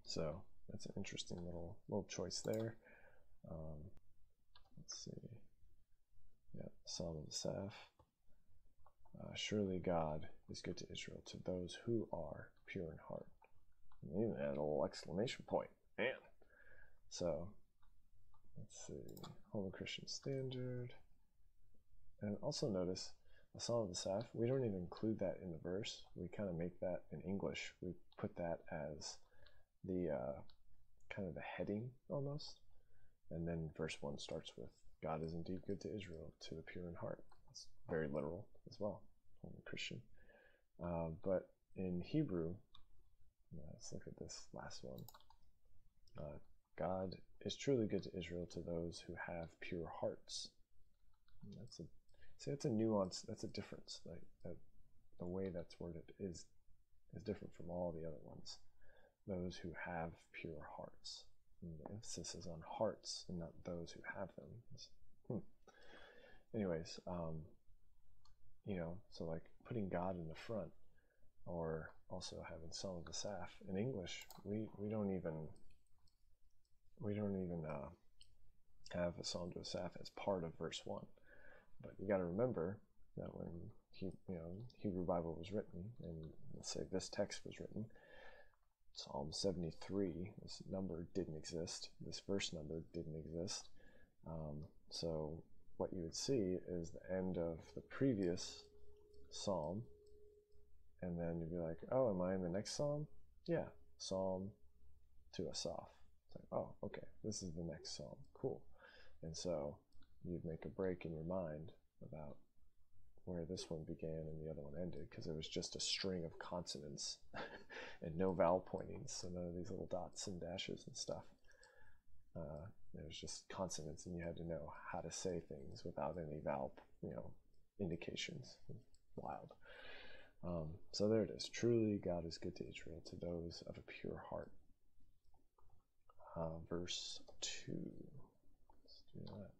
So that's an interesting little choice there. Let's see. Yeah, Psalm of Asaph. Surely God is good to Israel, to those who are pure in heart. And even add a little exclamation point. Man. So let's see. Holman Christian Standard. And also notice the Psalm of Asaph, we don't even include that in the verse. We kind of make that in English. We put that as the kind of the heading almost. And then verse 1 starts with, God is indeed good to Israel, to the pure in heart. It's very literal as well, Holman Christian. But in Hebrew, let's look at this last one. God is truly good to Israel, to those who have pure hearts. And that's a nuance. That's a difference. Like the way that's worded is different from all the other ones. Those who have pure hearts. And the emphasis is on hearts and not those who have them. Anyways, so like putting God in the front, or also having Psalm of Asaph in English, we don't even have a Psalm of Asaph as part of verse 1. But you got to remember that when Hebrew Bible was written, and let's say this text was written, Psalm 73, this number didn't exist. This verse number didn't exist. So what you would see is the end of the previous psalm, and then you'd be like, oh, am I in the next psalm? Yeah, Psalm to Asaph. It's like, oh, okay, this is the next psalm. Cool. And so you'd make a break in your mind about where this one began and the other one ended, because it was just a string of consonants and no vowel pointings, so none of these little dots and dashes and stuff. It was just consonants, and you had to know how to say things without any vowel, indications. Wild. So there it is. Truly, God is good to Israel, to those of a pure heart. Verse 2. Let's do that.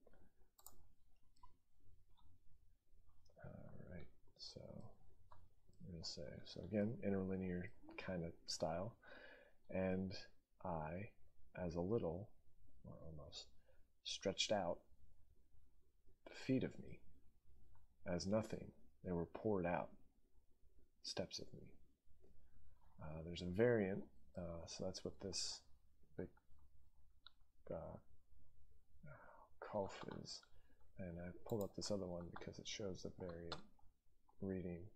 Alright, so I'm going to say, so again, interlinear kind of style. And I, as a little, or almost, stretched out the feet of me, as nothing, they were poured out, steps of me. There's a variant, so that's what this big Kaf is. And I pulled up this other one because it shows the variant reading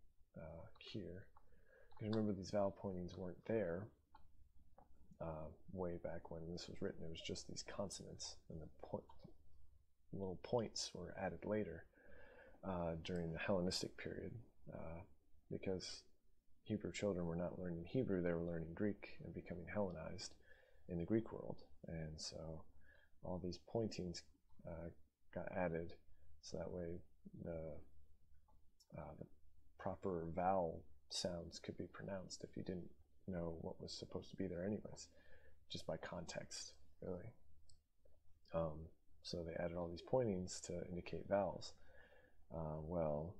here. Because remember, these vowel pointings weren't there way back when this was written. It was just these consonants, and the little points were added later during the Hellenistic period, because Hebrew children were not learning Hebrew, they were learning Greek and becoming Hellenized in the Greek world. And so all these pointings got added, so that way the proper vowel sounds could be pronounced if you didn't know what was supposed to be there anyways, just by context, really. So they added all these pointings to indicate vowels. Well,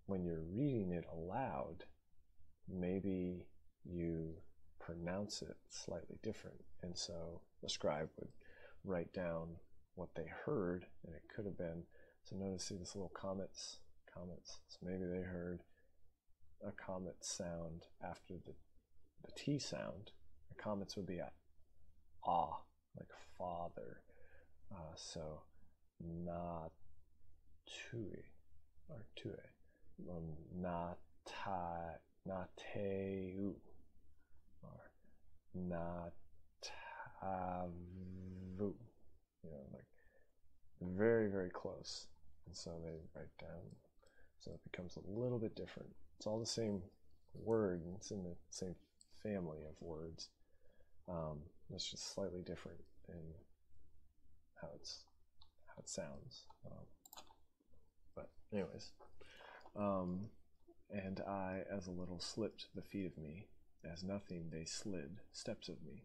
when you're reading it aloud, maybe you pronounce it slightly different, and so the scribe would write down what they heard, and it could have been, so notice, see this little comets, so maybe they heard a comet sound after the T sound. The comets would be at ah, like father, so na tui, or tue, na teu, or na tavu, like very, very close. And so they write down, so it becomes a little bit different. It's all the same word, and it's in the same family of words. It's just slightly different in how it sounds. But anyways, and I, as a little, slipped the feet of me, as nothing they slid steps of me.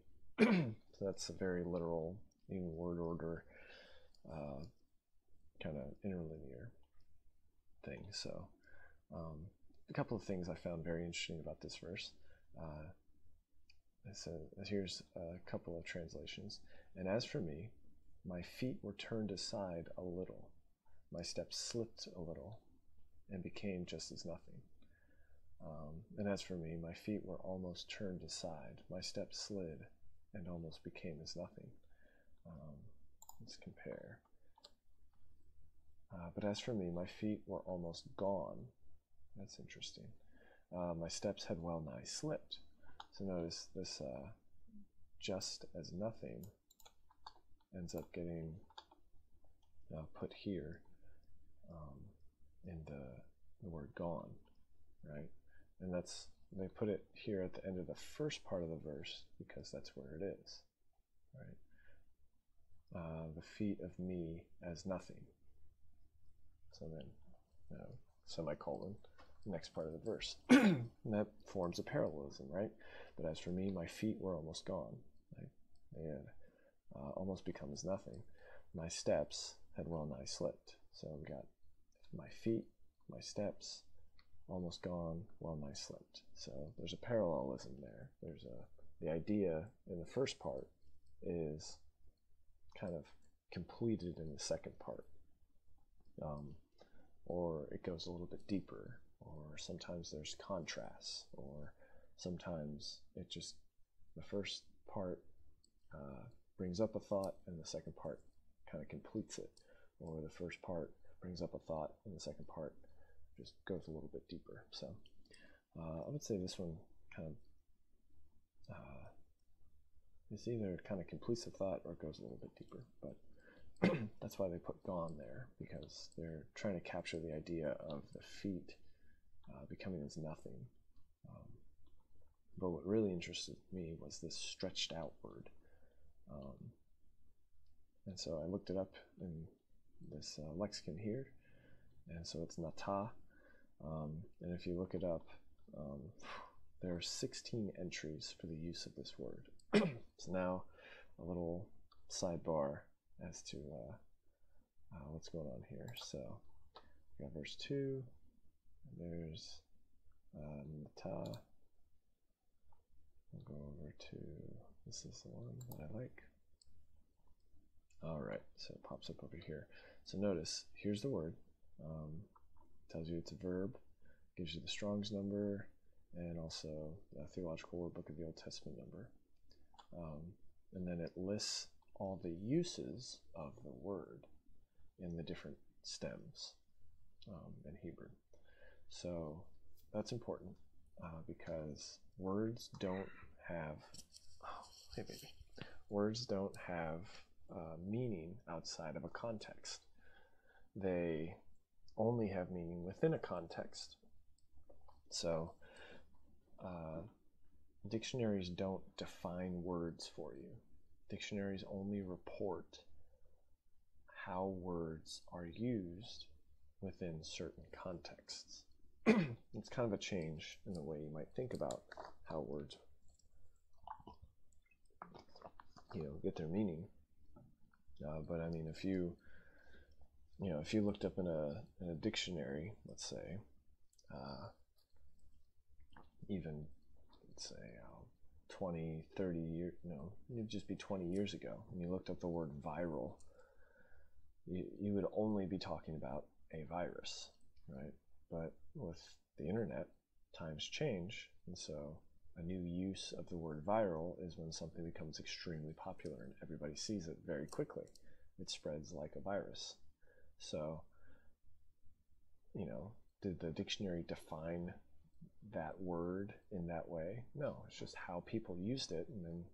So that's a very literal, even word order, kind of interlinear thing. So a couple of things I found very interesting about this verse. So here's a couple of translations. And as for me, my feet were turned aside a little. My steps slipped a little and became just as nothing. And as for me, my feet were almost turned aside. My steps slid and almost became as nothing. Let's compare. But as for me, my feet were almost gone. That's interesting. My steps had well nigh slipped. So notice this just as nothing ends up getting put here in the word gone, right? And they put it here at the end of the first part of the verse because that's where it is, right? The feet of me as nothing. So then, semicolon, next part of the verse. And that forms a parallelism, right? But as for me, my feet were almost gone. Right? They had almost become as nothing. My steps had well nigh slipped. So we got my feet, my steps, almost gone, well nigh slipped. So there's a parallelism there. There's the idea in the first part is kind of completed in the second part. Or it goes a little bit deeper, or sometimes there's contrasts, or sometimes it just, the first part brings up a thought and the second part kind of completes it, or the first part brings up a thought and the second part just goes a little bit deeper. So I would say this one kind of, it's either kind of completes the thought or it goes a little bit deeper, but that's why they put gone there, because they're trying to capture the idea of the feet becoming as nothing. But what really interested me was this stretched out word. And so I looked it up in this lexicon here, and so it's nata. And if you look it up, there are 16 entries for the use of this word. So now a little sidebar as to what's going on here. So we got verse 2, there's nata. We'll go over to, this is the one that I like. All right, so it pops up over here. So notice, here's the word. Tells you it's a verb, gives you the Strong's number, and also the Theological Word Book of the Old Testament number. And then it lists all the uses of the word in the different stems in Hebrew. So that's important because words don't have, hey baby, words don't have meaning outside of a context. They only have meaning within a context. So dictionaries don't define words for you. Dictionaries only report how words are used within certain contexts. It's kind of a change in the way you might think about how words, get their meaning. But I mean, if you looked up in a dictionary, let's say, even let's say 20, 30 years, it'd just be 20 years ago, and you looked up the word viral, you would only be talking about a virus, right? But with the internet, times change, and so a new use of the word viral is when something becomes extremely popular and everybody sees it very quickly. It spreads like a virus. So, did the dictionary define that word in that way? No, it's just how people used it, and then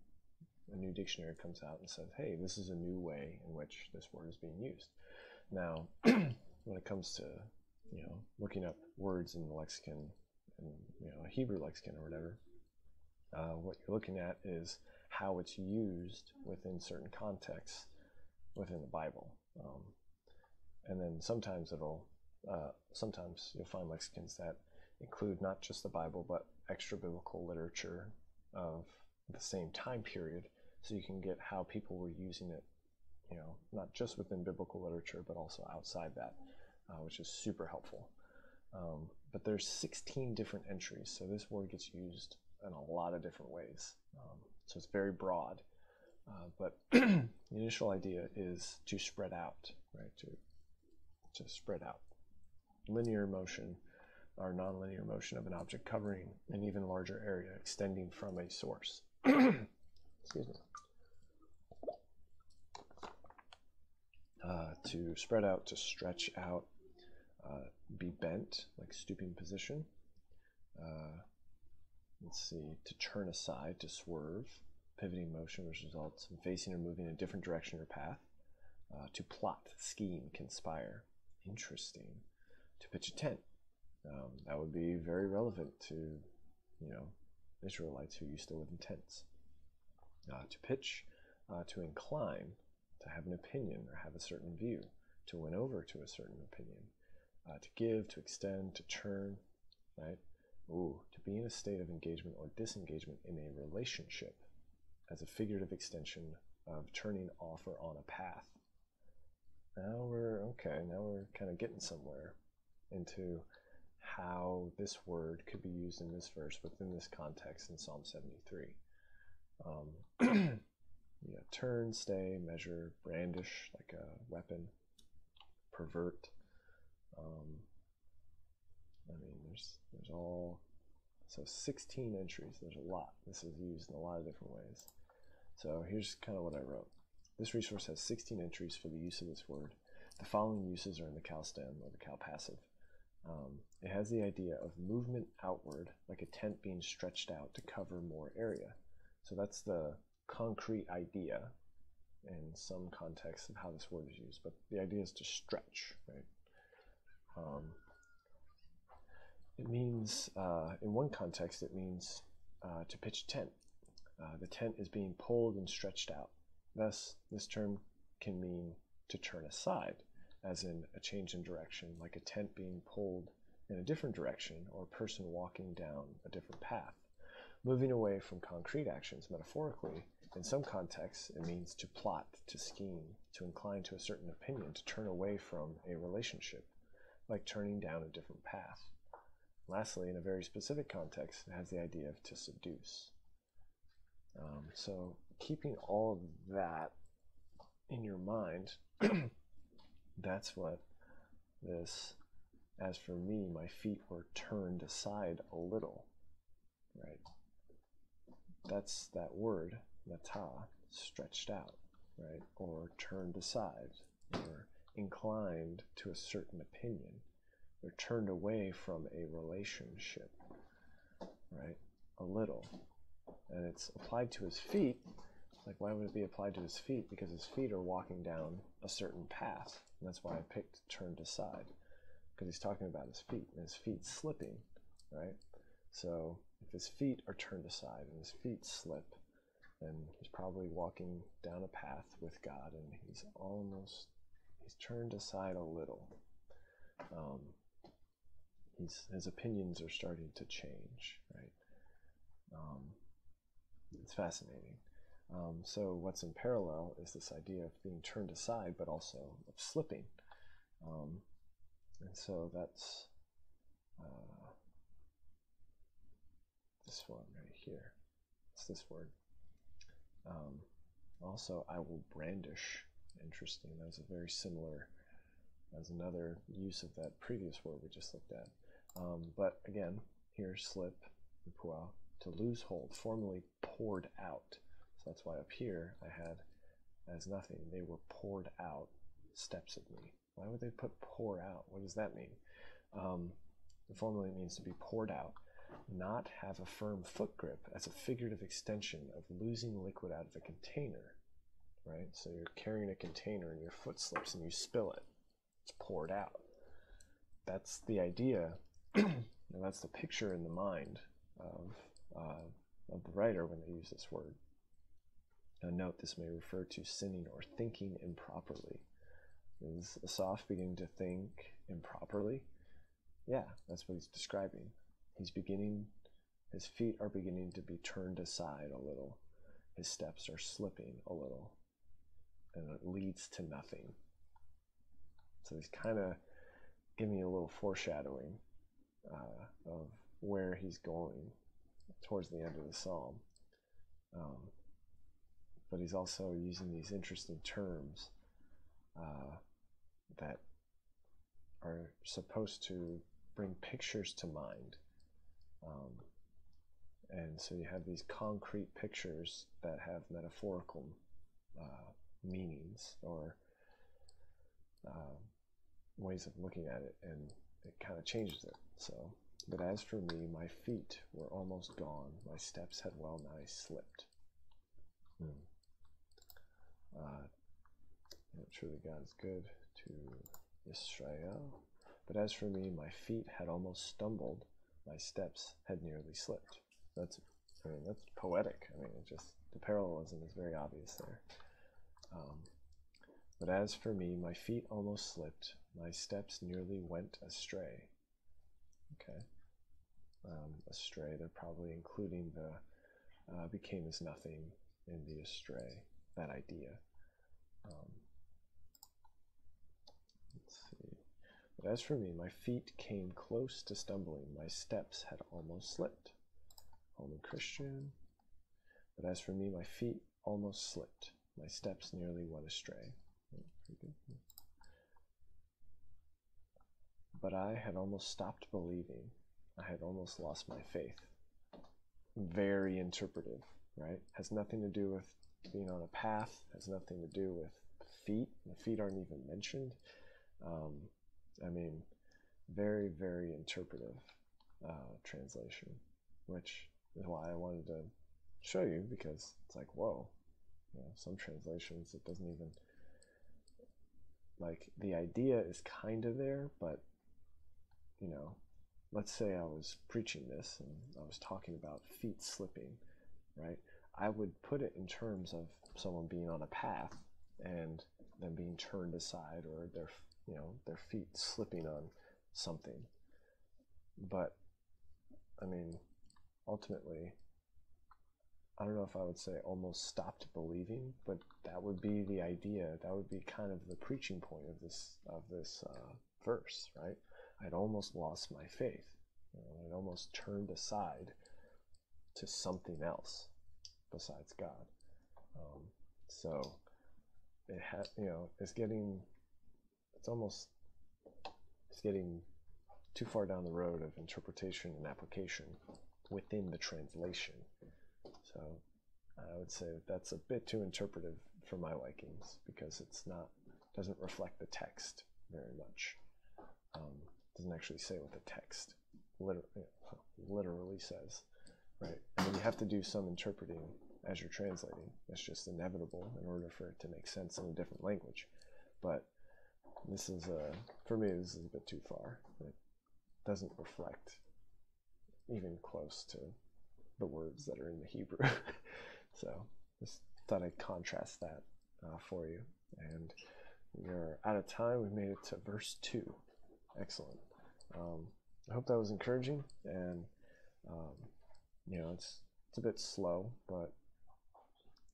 a new dictionary comes out and says, hey, this is a new way in which this word is being used. Now, when it comes to, looking up words in the lexicon, in, a Hebrew lexicon or whatever, what you're looking at is how it's used within certain contexts within the Bible. And then sometimes sometimes you'll find lexicons that include not just the Bible, but extra biblical literature of the same time period, so you can get how people were using it, not just within biblical literature, but also outside that, which is super helpful. But there's 16 different entries, so this word gets used in a lot of different ways. So it's very broad. But the initial idea is to spread out, right? To spread out. Linear motion or nonlinear motion of an object covering an even larger area extending from a source. Excuse me. To spread out, to stretch out, be bent, like stooping position. Let's see, to turn aside, to swerve, pivoting motion, which results in facing or moving in a different direction or path. To plot, scheme, conspire. Interesting. To pitch a tent. That would be very relevant to, Israelites who used to live in tents. To pitch, to incline, to have an opinion or have a certain view, to win over to a certain opinion, to give, to extend, to turn, right? To be in a state of engagement or disengagement in a relationship as a figurative extension of turning off or on a path. Now we're kind of getting somewhere into how this word could be used in this verse within this context in Psalm 73. Turn, stay, measure, brandish like a weapon, pervert. There's all, so 16 entries. There's a lot. This is used in a lot of different ways. So here's kind of what I wrote. This resource has 16 entries for the use of this word. The following uses are in the cal stem or the cal passive. It has the idea of movement outward, like a tent being stretched out to cover more area. So that's the concrete idea in some contexts of how this word is used, but the idea is to stretch, right? It means, in one context, it means to pitch a tent. The tent is being pulled and stretched out. Thus, this term can mean to turn aside, as in a change in direction, like a tent being pulled in a different direction or a person walking down a different path. Moving away from concrete actions, metaphorically, in some contexts, it means to plot, to scheme, to incline to a certain opinion, to turn away from a relationship, like turning down a different path. Lastly, in a very specific context, it has the idea of to seduce. So keeping all of that in your mind, that's what this, as for me, my feet were turned aside a little, right? That's that word, natah, stretched out, right? Or turned aside, or inclined to a certain opinion. They're turned away from a relationship, right? A little. And it's applied to his feet. Like, why would it be applied to his feet? Because his feet are walking down a certain path. And that's why I picked turned aside. Because he's talking about his feet, and his feet slipping, right? So if his feet are turned aside and his feet slip, then he's probably walking down a path with God, and he's turned aside a little. His opinions are starting to change, right? It's fascinating. So what's in parallel is this idea of being turned aside, but also of slipping. And so that's this one right here. It's this word. Also, I will brandish. Interesting. That was a very similar as another use of that previous word we just looked at. But again, here, slip, puah, to lose hold, formerly poured out. So that's why up here I had as nothing. They were poured out steps of me. Why would they put pour out? What does that mean? Formerly means to be poured out, not have a firm foot grip as a figurative extension of losing liquid out of a container, right? So you're carrying a container and your foot slips and you spill it. It's poured out. That's the idea, and that's the picture in the mind of the writer when they use this word. Now note, this may refer to sinning or thinking improperly. Is Asaph beginning to think improperly? Yeah, that's what he's describing. His feet are beginning to be turned aside a little. His steps are slipping a little. And it leads to nothing. So he's kind of giving you a little foreshadowing of where he's going towards the end of the psalm. But he's also using these interesting terms that are supposed to bring pictures to mind. And so you have these concrete pictures that have metaphorical meanings or ways of looking at it, and it kind of changes it. So, but as for me, my feet were almost gone, my steps had well nigh slipped. Truly God is good to Israel. But as for me, my feet had almost stumbled, my steps had nearly slipped. That's poetic. It just, the parallelism is very obvious there. But as for me, my feet almost slipped, my steps nearly went astray. Okay. Astray, they're probably including the became as nothing in the astray, that idea. Let's see. But as for me, my feet came close to stumbling, my steps had almost slipped. Holy Christian. But as for me, my feet almost slipped, my steps nearly went astray. But I had almost stopped believing. I had almost lost my faith. Very interpretive, right? Has nothing to do with being on a path, has nothing to do with feet. The feet aren't even mentioned. Very, very interpretive translation, which is why I wanted to show you, because it's like, whoa, some translations, it doesn't even, like, the idea is kind of there, but, let's say I was preaching this and I was talking about feet slipping, right? I would put it in terms of someone being on a path and them being turned aside, or their feet slipping on something. But, ultimately, I don't know if I would say almost stopped believing, but that would be the idea. That would be kind of the preaching point of this verse, right? I'd almost lost my faith. I'd almost turned aside to something else besides God. So it it's getting too far down the road of interpretation and application within the translation. So I would say that's a bit too interpretive for my likings, because doesn't reflect the text very much. Doesn't actually say what the text literally says, right? And then you have to do some interpreting as you're translating. It's just inevitable in order for it to make sense in a different language. But this is, for me, this is a bit too far. It doesn't reflect even close to the words that are in the Hebrew. So just thought I'd contrast that for you. And we are out of time. We made it to verse 2. Excellent. I hope that was encouraging. And it's a bit slow, but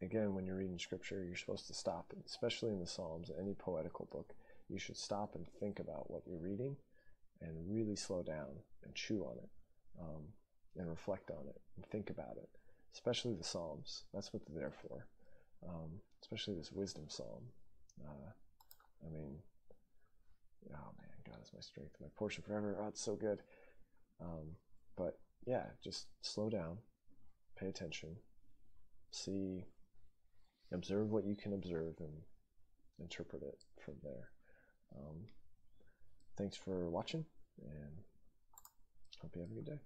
again, when you're reading scripture, you're supposed to stop, especially in the Psalms, any poetical book. You should stop and think about what you're reading and really slow down and chew on it, and reflect on it and think about it, especially the Psalms. That's what they're there for, especially this wisdom psalm. Oh man, God is my strength, my portion forever. Oh, it's so good. But yeah, just slow down, pay attention, observe what you can observe, and interpret it from there. Thanks for watching, and hope you have a good day.